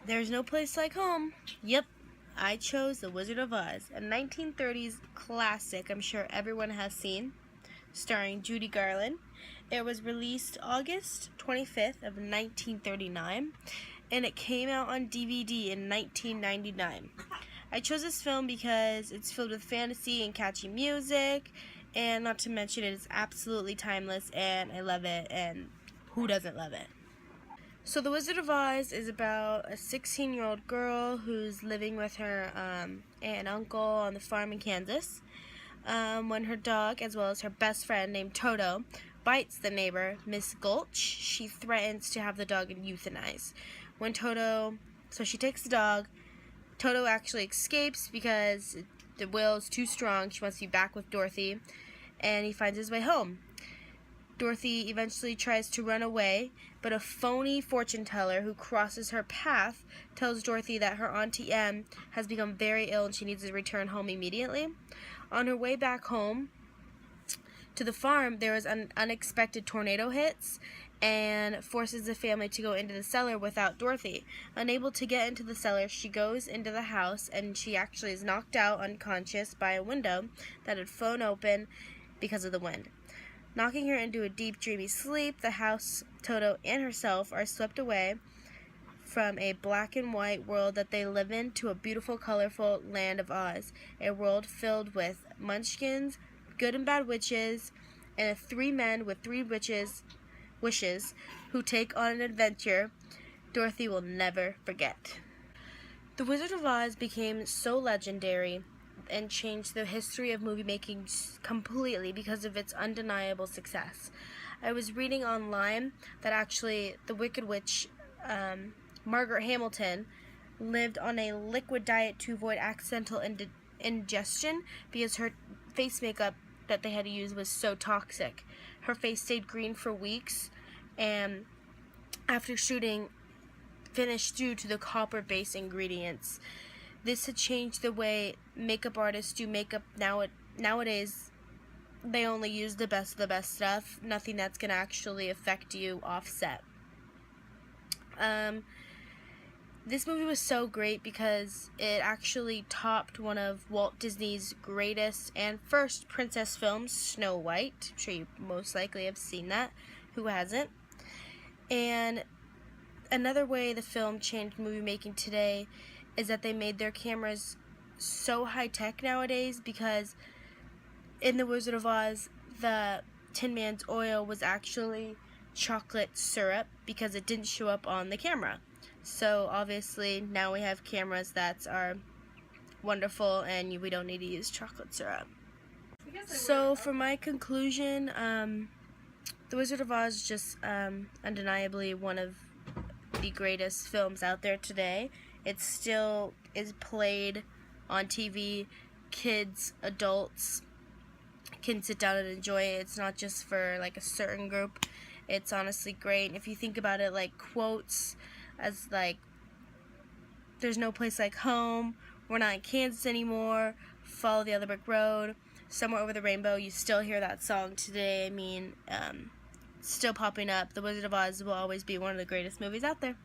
There's no place like home. Yep, I chose The Wizard of Oz, a 1930s classic I'm sure everyone has seen, starring Judy Garland. It was released August 25th of 1939, and it came out on DVD in 1999. I chose this film because it's filled with fantasy and catchy music, and not to mention it is absolutely timeless, and I love it, and who doesn't love it? So The Wizard of Oz is about a 16-year-old girl who's living with her aunt and uncle on the farm in Kansas. When her dog, as well as her best friend named Toto, bites the neighbor, Miss Gulch, she threatens to have the dog euthanized. So she takes the dog. Toto actually escapes because the will is too strong. She wants to be back with Dorothy, and he finds his way home. Dorothy eventually tries to run away, but a phony fortune teller who crosses her path tells Dorothy that her Auntie Em has become very ill and she needs to return home immediately. On her way back home to the farm, there is an unexpected tornado hits and forces the family to go into the cellar without Dorothy. Unable to get into the cellar, she goes into the house and she actually is knocked out unconscious by a window that had flown open because of the wind. Knocking her into a deep, dreamy sleep, the house, Toto, and herself are swept away from a black and white world that they live in to a beautiful, colorful land of Oz, a world filled with munchkins, good and bad witches, and three men with three wishes who take on an adventure Dorothy will never forget. The Wizard of Oz became so legendary and changed the history of movie making completely because of its undeniable success. I was reading online that actually the Wicked Witch, Margaret Hamilton, lived on a liquid diet to avoid accidental ingestion because her face makeup that they had to use was so toxic. Her face stayed green for weeks, and after shooting, finished due to the copper-based ingredients. This had changed the way makeup artists do makeup nowadays. They only use the best of the best stuff, nothing that's going to actually affect you offset. This movie was so great because it actually topped one of Walt Disney's greatest and first princess films, Snow White. I'm sure you most likely have seen that. Who hasn't? And another way the film changed movie making today is that they made their cameras so high-tech nowadays, because in The Wizard of Oz, the Tin Man's oil was actually chocolate syrup because it didn't show up on the camera. So obviously now we have cameras that are wonderful and we don't need to use chocolate syrup. So for my conclusion, The Wizard of Oz is just undeniably one of the greatest films out there today. It still is played on TV. Kids, adults can sit down and enjoy it. It's not just for like a certain group. It's honestly great. And if you think about it, like quotes as like, there's no place like home, we're not in Kansas anymore, follow the other brick road, somewhere over the rainbow, you still hear that song today. I mean, still popping up. The Wizard of Oz will always be one of the greatest movies out there.